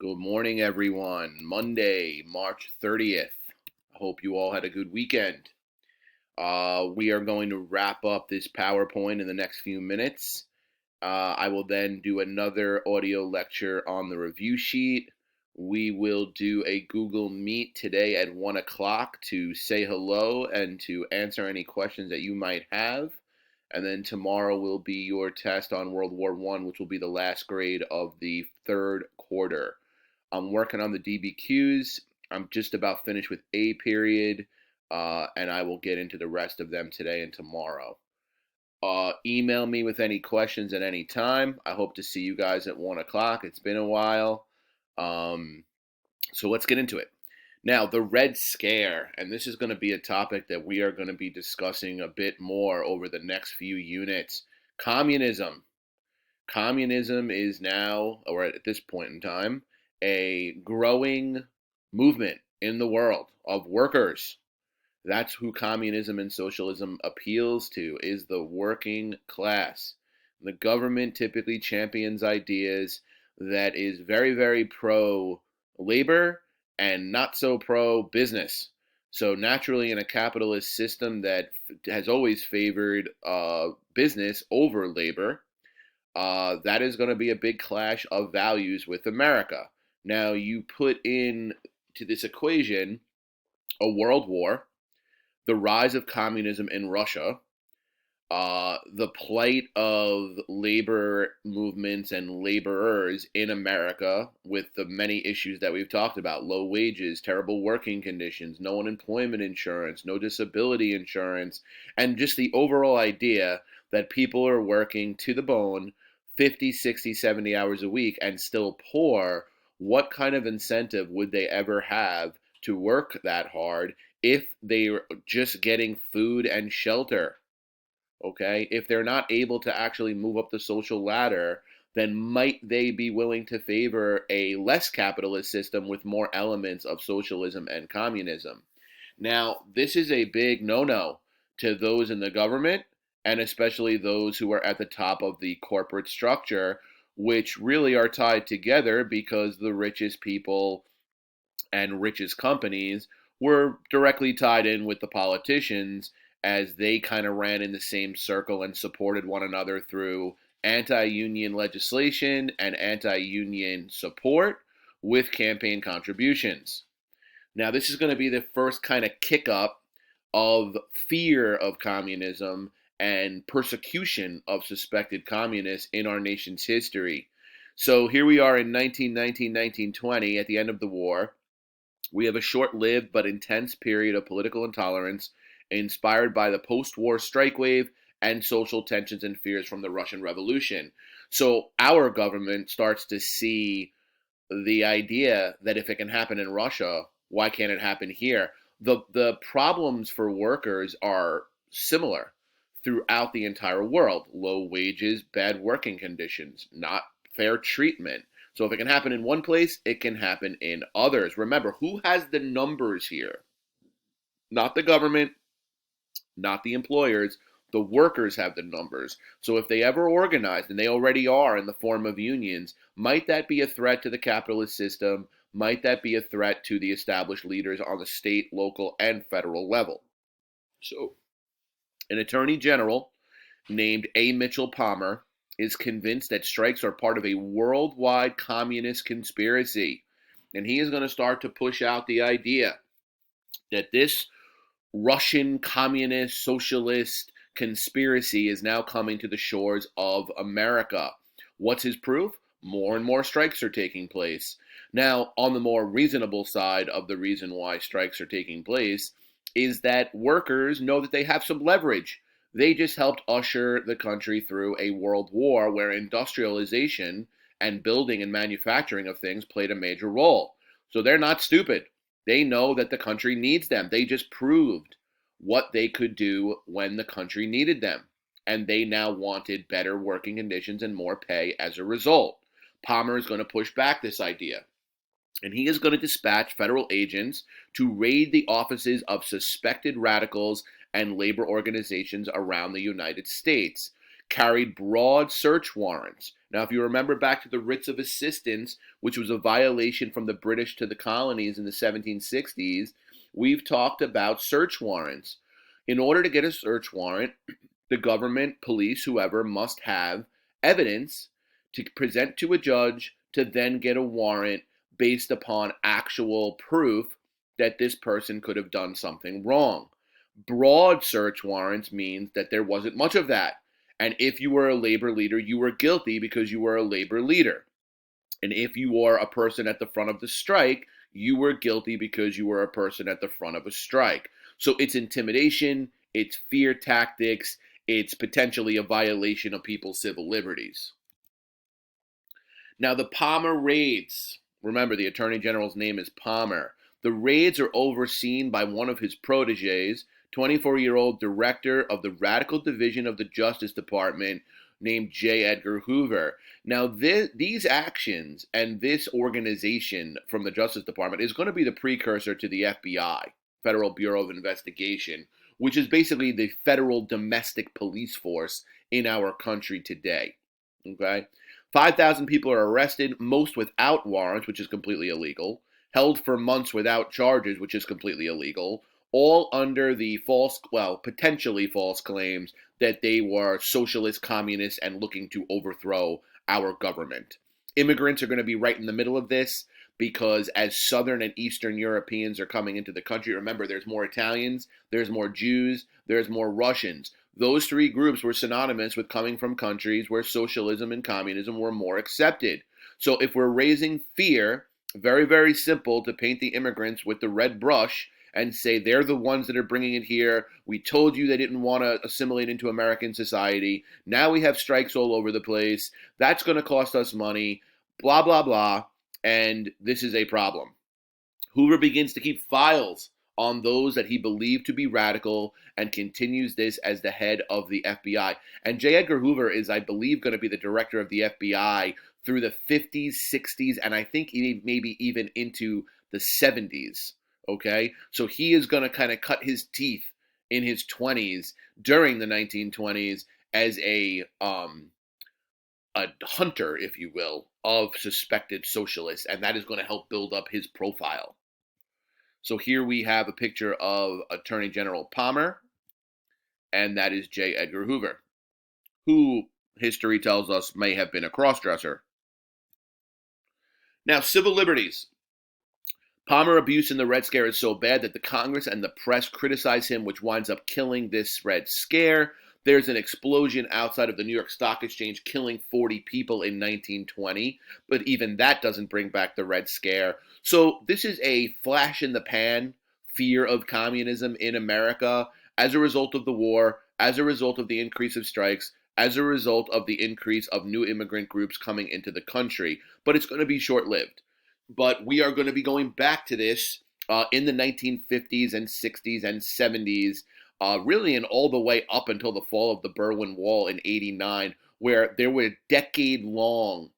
Good morning, everyone. Monday, March 30th. I hope you all had a good weekend. We are going to wrap up this PowerPoint in the next few minutes. I will then do another audio lecture on the review sheet. We will do a Google Meet today at 1 o'clock to say hello and to answer any questions that you might have. And then tomorrow will be your test on World War I, which will be the last grade of the third quarter. I'm working on the DBQs. I'm just about finished with A period, and I will get into the rest of them today and tomorrow. Email me with any questions at any time. I hope to see you guys at 1 o'clock. It's been a while. So let's get into it. Now, the Red Scare, and this is going to be a topic that we are going to be discussing a bit more over the next few units. Communism. Communism is now, or at this point in time, a growing movement in the world of workers. That's who communism and socialism appeals to, is the working class. The government typically champions ideas that is very, very pro labor and not so pro business. So naturally, in a capitalist system that has always favored business over labor, that is going to be a big clash of values with America. Now, you put in to this equation a world war, the rise of communism in Russia, the plight of labor movements and laborers in America with the many issues that we've talked about: low wages, terrible working conditions, no unemployment insurance, no disability insurance, and just the overall idea that people are working to the bone 50, 60, 70 hours a week and still poor. What kind of incentive would they ever have to work that hard if they're just getting food and shelter? Okay, if they're not able to actually move up the social ladder, then might they be willing to favor a less capitalist system with more elements of socialism and communism? Now, this is a big no-no to those in the government, and especially those who are at the top of the corporate structure, which really are tied together because the richest people and richest companies were directly tied in with the politicians, as they kind of ran in the same circle and supported one another through anti-union legislation and anti-union support with campaign contributions. Now, this is going to be the first kind of kick up of fear of communism and persecution of suspected communists in our nation's history. So here we are in 1919, 1920, at the end of the war. We have a short-lived but intense period of political intolerance inspired by the post-war strike wave and social tensions and fears from the Russian Revolution. So our government starts to see the idea that if it can happen in Russia, why can't it happen here? The problems for workers are similar throughout the entire world: low wages, bad working conditions, not fair treatment. So if it can happen in one place, it can happen in others. Remember, who has the numbers here? Not the government, not the employers. The workers have the numbers. So if they ever organized, and they already are in the form of unions, might that be a threat to the capitalist system? Might that be a threat to the established leaders on the state, local, and federal level? So an attorney general named A. Mitchell Palmer is convinced that strikes are part of a worldwide communist conspiracy. And he is going to start to push out the idea that this Russian communist socialist conspiracy is now coming to the shores of America. What's his proof? More and more strikes are taking place. Now, on the more reasonable side of the reason why strikes are taking place is that workers know that they have some leverage. They just helped usher the country through a world war where industrialization and building and manufacturing of things played a major role. So they're not stupid. They know that the country needs them. They just proved what they could do when the country needed them. And they now wanted better working conditions and more pay as a result. Palmer is going to push back this idea. And he is going to dispatch federal agents to raid the offices of suspected radicals and labor organizations around the United States, carried broad search warrants, Now, if you remember back to the writs of assistance, which was a violation from the British to the colonies in the 1760s, we've talked about search warrants. In order to get a search warrant, the government, police, whoever, must have evidence to present to a judge to then get a warrant based upon actual proof that this person could have done something wrong. Broad search warrants means that there wasn't much of that. And if you were a labor leader, you were guilty because you were a labor leader. And if you were a person at the front of the strike, you were guilty because you were a person at the front of a strike. So it's intimidation, it's fear tactics, it's potentially a violation of people's civil liberties. Now, the Palmer raids, remember the Attorney General's name is Palmer. The raids are overseen by one of his proteges, 24-year-old director of the Radical Division of the Justice Department named J. Edgar Hoover. Now, these actions and this organization from the Justice Department is going to be the precursor to the FBI, Federal Bureau of Investigation, which is basically the federal domestic police force in our country today. Okay? 5,000 people are arrested, most without warrants, which is completely illegal, held for months without charges, which is completely illegal, all under the potentially false claims that they were socialist, communists, and looking to overthrow our government. Immigrants are going to be right in the middle of this because as Southern and Eastern Europeans are coming into the country, remember there's more Italians, there's more Jews, there's more Russians. Those three groups were synonymous with coming from countries where socialism and communism were more accepted. So if we're raising fear, very, very simple to paint the immigrants with the red brush and say they're the ones that are bringing it here. We told you they didn't want to assimilate into American society. Now we have strikes all over the place. That's going to cost us money, blah, blah, blah. And this is a problem. Hoover begins to keep files on those that he believed to be radical and continues this as the head of the FBI. And J. Edgar Hoover is, I believe, going to be the director of the FBI through the 50s, 60s, and I think maybe even into the 70s. Okay? So he is going to kind of cut his teeth in his 20s during the 1920s as a hunter, if you will, of suspected socialists, and that is going to help build up his profile. So here we have a picture of Attorney General Palmer, and that is J. Edgar Hoover, who history tells us may have been a crossdresser. Now, civil liberties. Palmer abuse in the Red Scare is so bad that the Congress and the press criticize him, which winds up killing this Red Scare. There's an explosion outside of the New York Stock Exchange, killing 40 people in 1920, but even that doesn't bring back the Red Scare. So this is a flash in the pan fear of communism in America as a result of the war, as a result of the increase of strikes, as a result of the increase of new immigrant groups coming into the country. But it's going to be short-lived. But we are going to be going back to this in the 1950s and 60s and 70s, really and all the way up until the fall of the Berlin Wall in '89, where there were decade-long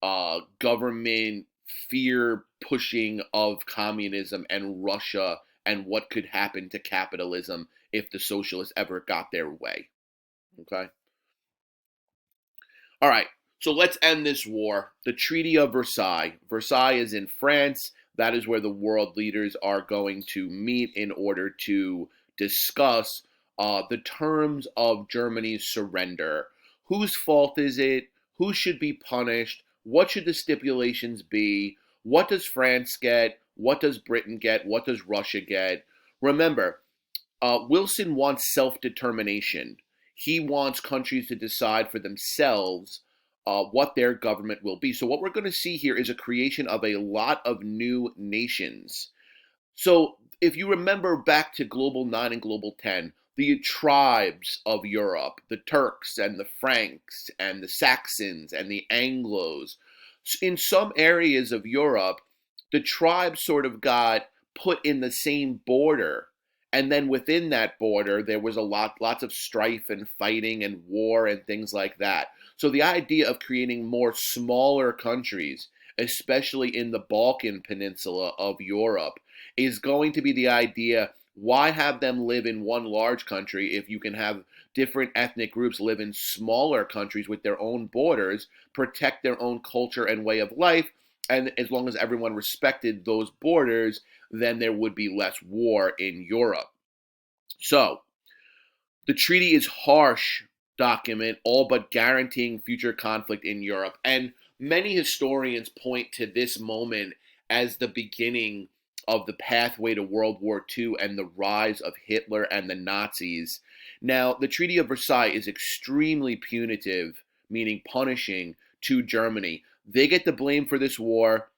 government fear pushing of communism and Russia and what could happen to capitalism if the socialists ever got their way. Okay? All right. So let's end this war. The Treaty of Versailles. Versailles is in France. That is where the world leaders are going to meet in order to discuss the terms of Germany's surrender. Whose fault is it? Who should be punished? What should the stipulations be? What does France get? What does Britain get? What does Russia get? Remember, Wilson wants self-determination. He wants countries to decide for themselves what their government will be. So what we're going to see here is a creation of a lot of new nations. So if you remember back to Global 9 and Global 10, the tribes of Europe, the Turks and the Franks and the Saxons and the Anglos, in some areas of Europe, the tribes sort of got put in the same border. And then within that border, there was lots of strife and fighting and war and things like that. So the idea of creating more smaller countries, especially in the Balkan Peninsula of Europe, is going to be the idea Why have them live in one large country if you can have different ethnic groups live in smaller countries with their own borders, protect their own culture and way of life, and as long as everyone respected those borders, then there would be less war in Europe. So, the treaty is harsh document, all but guaranteeing future conflict in Europe. And many historians point to this moment as the beginning of the pathway to World War II and the rise of Hitler and the Nazis. Now, the Treaty of Versailles is extremely punitive, meaning punishing, to Germany. They get the blame for this war.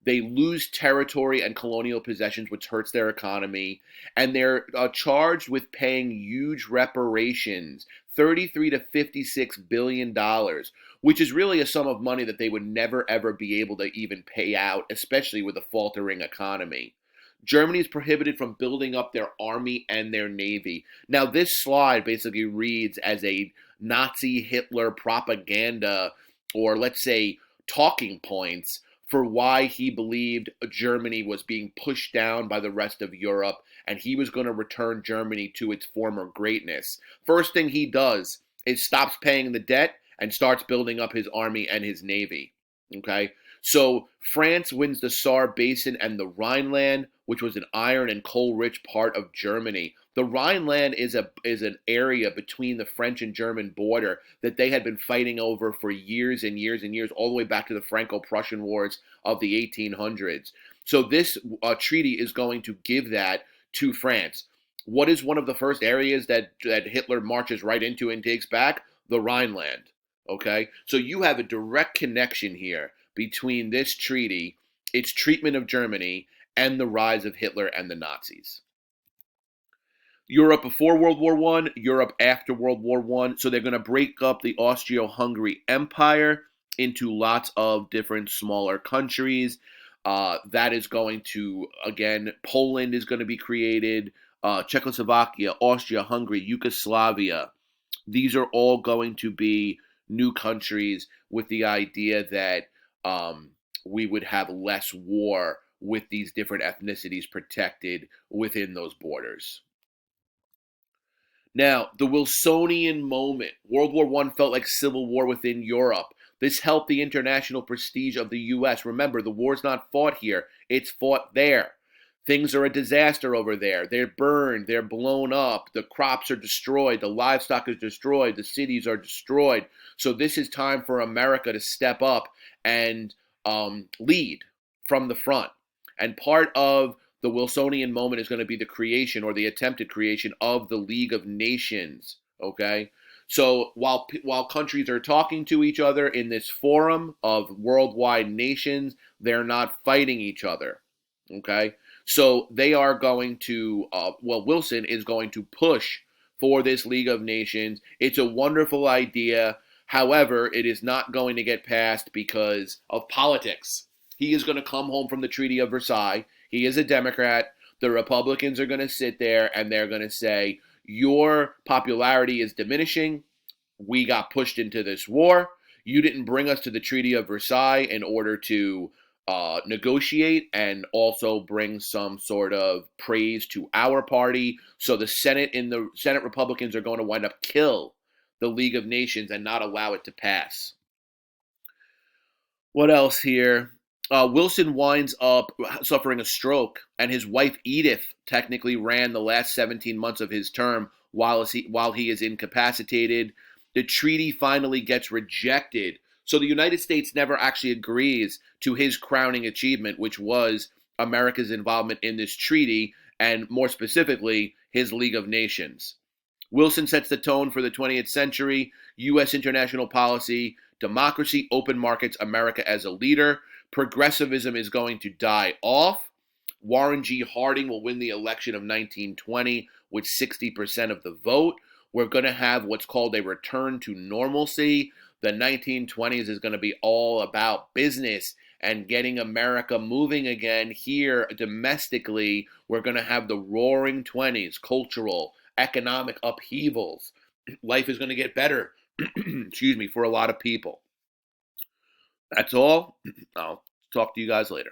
They lose territory and colonial possessions, which hurts their economy, and they're charged with paying huge reparations, 33 to 56 billion dollars, which is really a sum of money that they would never ever be able to even pay out, especially with a faltering economy. Germany is prohibited from building up their army and their navy. Now, this slide basically reads as a Nazi Hitler propaganda, or let's say talking points for why he believed Germany was being pushed down by the rest of Europe and he was going to return Germany to its former greatness. First thing he does is stops paying the debt and starts building up his army and his navy. Okay? So France wins the Saar Basin and the Rhineland, which was an iron and coal-rich part of Germany. The Rhineland is an area between the French and German border that they had been fighting over for years and years and years, all the way back to the Franco-Prussian Wars of the 1800s. So this treaty is going to give that to France. What is one of the first areas that Hitler marches right into and takes back? The Rhineland. Okay, so you have a direct connection here between this treaty, its treatment of Germany, and the rise of Hitler and the Nazis. Europe before World War I, Europe after World War I. So they're going to break up the Austro-Hungary Empire into lots of different smaller countries. That is going to, again, Poland is going to be created, Czechoslovakia, Austria, Hungary, Yugoslavia. These are all going to be new countries with the idea that we would have less war with these different ethnicities protected within those borders. Now, the Wilsonian moment. World War I felt like civil war within Europe. This helped the international prestige of the U.S. Remember, the war's not fought here. It's fought there. Things are a disaster over there. They're burned. They're blown up. The crops are destroyed. The livestock is destroyed. The cities are destroyed. So this is time for America to step up and lead from the front. And part of the Wilsonian moment is going to be the creation or the attempted creation of the League of Nations. Okay? So while countries are talking to each other in this forum of worldwide nations, they're not fighting each other. Okay? So they are going to, Wilson is going to push for this League of Nations. It's a wonderful idea. However, it is not going to get passed because of politics. He is going to come home from the Treaty of Versailles. He is a Democrat. The Republicans are going to sit there and they're going to say, your popularity is diminishing. We got pushed into this war. You didn't bring us to the Treaty of Versailles in order to negotiate and also bring some sort of praise to our party. So the Senate Republicans are going to wind up kill the League of Nations and not allow it to pass. What else here? Wilson winds up suffering a stroke, and his wife Edith technically ran the last 17 months of his term while he is incapacitated. The treaty finally gets rejected. So the United States never actually agrees to his crowning achievement, which was America's involvement in this treaty, and more specifically, his League of Nations. Wilson sets the tone for the 20th century, U.S. international policy, democracy, open markets, America as a leader. Progressivism is going to die off. Warren G. Harding will win the election of 1920 with 60% of the vote. We're going to have what's called a return to normalcy. The 1920s is going to be all about business and getting America moving again here domestically. We're going to have the roaring 20s, cultural, economic upheavals. Life is going to get better, excuse me, for a lot of people. That's all. I'll talk to you guys later.